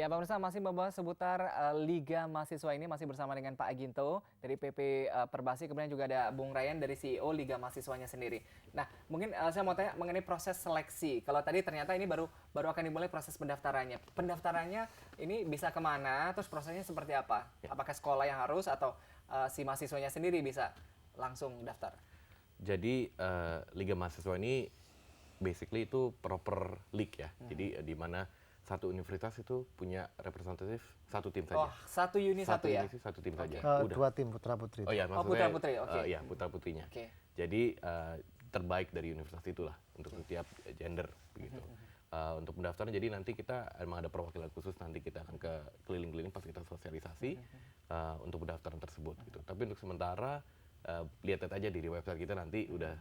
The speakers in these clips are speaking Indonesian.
Ya, pemirsa masih membahas seputar Liga Mahasiswa ini masih bersama dengan Pak Aginto dari PP Perbasi, kemudian juga ada Bung Ryan dari CEO Liga Mahasiswanya sendiri. Nah, mungkin saya mau tanya mengenai proses seleksi. Kalau tadi ternyata ini baru baru akan dimulai proses pendaftarannya. Pendaftarannya ini bisa kemana? Terus prosesnya seperti apa? Apakah sekolah yang harus atau si mahasiswanya sendiri bisa langsung daftar? Jadi Liga Mahasiswa ini basically itu proper league ya. Jadi di mana satu universitas itu punya representatif satu tim Oh, saja. satu uni satu ya? Unit satu tim saja. Oke. Udah. Dua tim putra putri. Oh ya, Oh, maksud putra saya putri, oke. ya putra putrinya. Oke. Jadi terbaik dari universitas itulah untuk setiap gender begitu. Untuk pendaftaran jadi nanti kita emang ada perwakilan khusus, nanti kita akan ke keliling-keliling pas kita sosialisasi untuk pendaftaran tersebut gitu. Tapi untuk sementara lihat aja di website kita nanti udah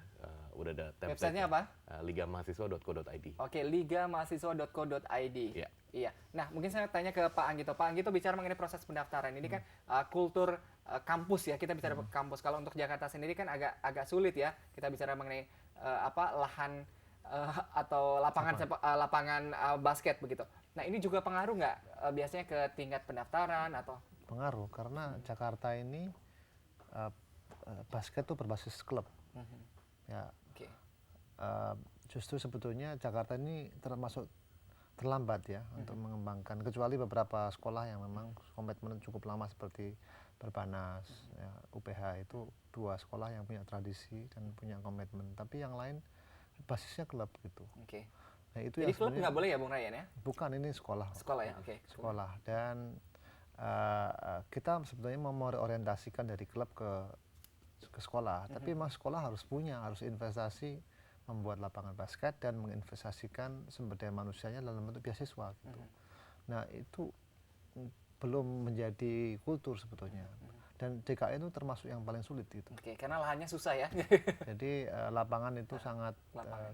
ada template. Websitenya apa? ligamahasiswa.co.id. Oke, ligamahasiswa.co.id. Iya. Iya. Nah, mungkin saya tanya ke Pak Anggito. Pak Anggito bicara mengenai proses pendaftaran. Ini kan kultur kampus ya. Kita bicara kampus. Kalau untuk Jakarta sendiri kan agak sulit ya. Kita bicara mengenai lahan atau lapangan basket begitu. Nah, ini juga pengaruh nggak biasanya ke tingkat pendaftaran atau? Pengaruh karena Jakarta ini basket tuh berbasis klub. Ya, Oke. justru sebetulnya Jakarta ini termasuk terlambat ya untuk mengembangkan, kecuali beberapa sekolah yang memang komitmen cukup lama seperti Perbanas, ya, UPH itu dua sekolah yang punya tradisi dan punya komitmen. Tapi yang lain basisnya klub gitu. Oke. Nah, itu Jadi yang klub sebenarnya nggak boleh ya, Bung Ryan ya? bukan, ini sekolah. Sekolah ya, oke. Sekolah. Dan kita sebetulnya mau mereorientasikan dari klub ke sekolah, tapi memang sekolah harus investasi membuat lapangan basket dan menginvestasikan sumber daya manusianya dalam bentuk beasiswa gitu. Nah, itu belum menjadi kultur sebetulnya. Dan DKI itu termasuk yang paling sulit itu. Oke, karena lahannya susah ya. Jadi lapangan itu sangat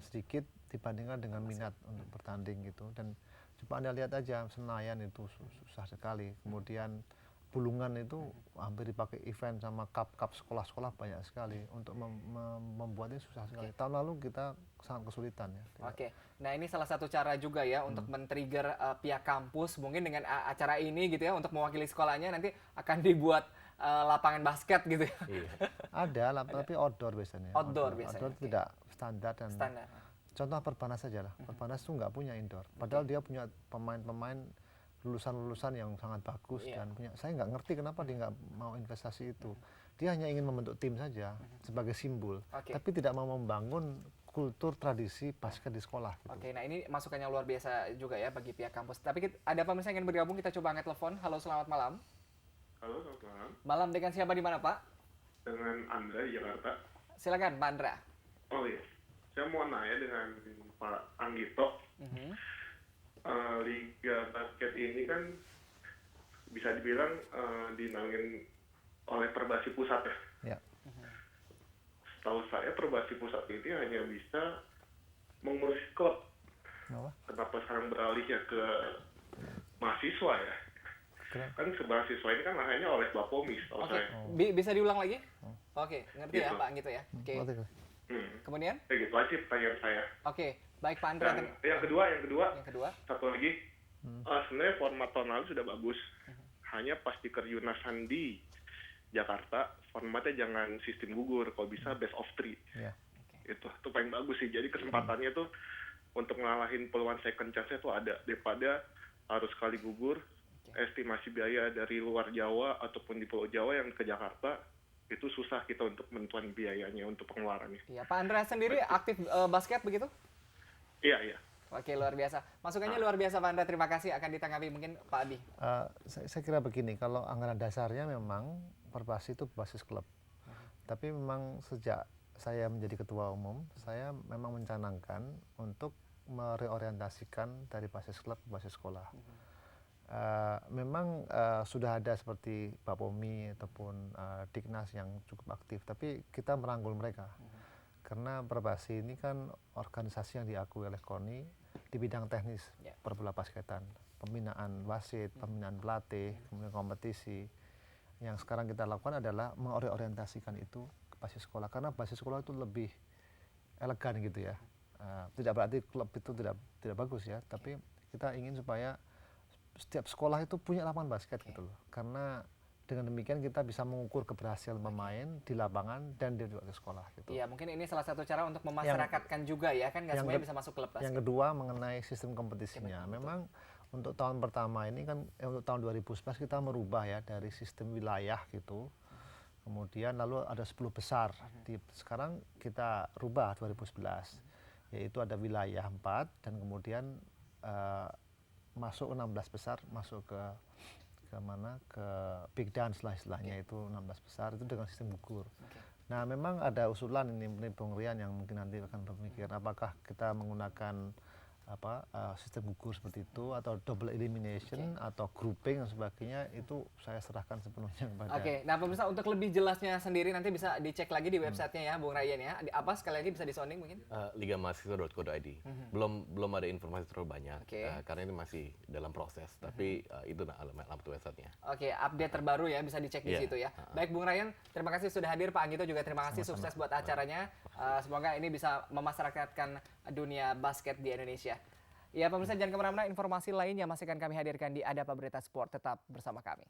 sedikit dibandingkan dengan minat untuk bertanding gitu. Dan coba Anda lihat aja Senayan itu susah sekali. Kemudian Bulungan itu hampir dipakai event sama cup sekolah-sekolah banyak sekali. Untuk membuatnya susah sekali. Tahun lalu kita sangat kesulitan ya. Oke, nah ini salah satu cara juga ya untuk men-trigger pihak kampus mungkin dengan acara ini gitu ya, untuk mewakili sekolahnya nanti akan dibuat lapangan basket gitu ya. Iya. Ada, tapi outdoor biasanya. Outdoor biasanya, Outdoor oke. tidak standar dan Standar. contoh Perbanas saja lah. Perbanas tuh nggak punya indoor. Padahal dia punya pemain-pemain lulusan-lulusan yang sangat bagus dan punya. Saya nggak ngerti kenapa dia nggak mau investasi itu. Dia hanya ingin membentuk tim saja sebagai simbol, Oke. tapi tidak mau membangun kultur tradisi basket di sekolah. Gitu. Oke, nah ini masukannya luar biasa juga ya bagi pihak kampus. Tapi ada pemirsa yang ingin bergabung, kita coba angkat telepon. Halo, selamat malam. Halo, selamat malam. Malam dengan siapa di mana, Pak? Dengan Andra di Jakarta. Silakan, Pak Andra. Oh iya, saya mau nanya dengan Pak Anggito. Liga basket ini kan bisa dibilang dinaungin oleh Perbasi Pusat ya. Ya. Setahu saya Perbasi Pusat ini hanya bisa mengurus klub. Kenapa? Kenapa sekarang beralihnya ke mahasiswa ya? Kenapa? Kan mahasiswa ini kan lahannya oleh Bapomi, setahu Oke, saya. bisa diulang lagi? Oke, ngerti ya Gitu. Pak gitu ya. Oke. Oke. Kemudian? Ya gitu aja pertanyaan saya. Oke, baik Pak Andra. Dan yang kedua, Yang kedua? satu lagi, sebenarnya format tahun lalu sudah bagus. Hanya pas di Kerjunasan di Jakarta, formatnya jangan sistem gugur, kalau bisa best of three. Ya. Itu paling bagus sih. Jadi kesempatannya tuh untuk ngalahin peluang second chance itu ada, daripada harus sekali gugur. Estimasi biaya dari luar Jawa ataupun di Pulau Jawa yang ke Jakarta, itu susah kita untuk menentukan biayanya untuk pengeluarannya. Iya, Pak Andra sendiri aktif basket begitu? Iya. Oke, luar biasa. Masukannya luar biasa Pak Andra, terima kasih. Akan ditanggapi mungkin Pak Adi. Saya kira begini, kalau anggaran dasarnya memang Perbasi itu basis klub. Tapi memang sejak saya menjadi ketua umum, saya memang mencanangkan untuk mereorientasikan dari basis klub ke basis sekolah. Memang sudah ada seperti Bapomi ataupun Diknas yang cukup aktif, tapi kita merangkul mereka. Karena Perbasi ini kan organisasi yang diakui oleh KONI di bidang teknis perbola basketan, pembinaan wasit, pembinaan pelatih, kemudian kompetisi. Yang sekarang kita lakukan adalah mengorientasikan itu ke basis sekolah, karena basis sekolah itu lebih elegan gitu ya. Tidak berarti klub itu tidak bagus ya, tapi kita ingin supaya setiap sekolah itu punya lapangan basket gitu loh. Karena dengan demikian kita bisa mengukur keberhasilan pemain di lapangan dan dia juga ke sekolah gitu. Iya, mungkin ini salah satu cara untuk memasyarakatkan juga ya, kan nggak semuanya bisa masuk klub basket. Yang kedua mengenai sistem kompetisinya. Memang untuk tahun pertama ini kan untuk tahun 2011 kita merubah ya dari sistem wilayah gitu. Kemudian lalu ada 10 besar. Sekarang kita rubah 2011. Yaitu ada wilayah 4 dan kemudian masuk 16 besar masuk ke mana ke big dance lah istilahnya, itu 16 besar itu dengan sistem gugur. Nah memang ada usulan ini Bung Rian yang mungkin nanti akan berpikir apakah kita menggunakan sistem gugur seperti itu atau double elimination atau grouping dan sebagainya, itu saya serahkan sepenuhnya kepada. Nah pemirsa, untuk lebih jelasnya sendiri nanti bisa dicek lagi di websitenya ya Bung Ryan ya. Apa sekali lagi bisa disounding mungkin? ligamahasiswa.co.id. Belum ada informasi terlalu banyak karena ini masih dalam proses, tapi itu alamat websitenya. Update terbaru ya, bisa dicek di situ ya. Baik Bung Ryan, terima kasih sudah hadir. Pak Anggito juga terima kasih, sukses buat acaranya. Semoga ini bisa memasyarakatkan dunia basket di Indonesia. Ya pemirsa, jangan kemana-mana, informasi lain yang masih akan kami hadirkan di Ada Apa Berita Sport. Tetap bersama kami.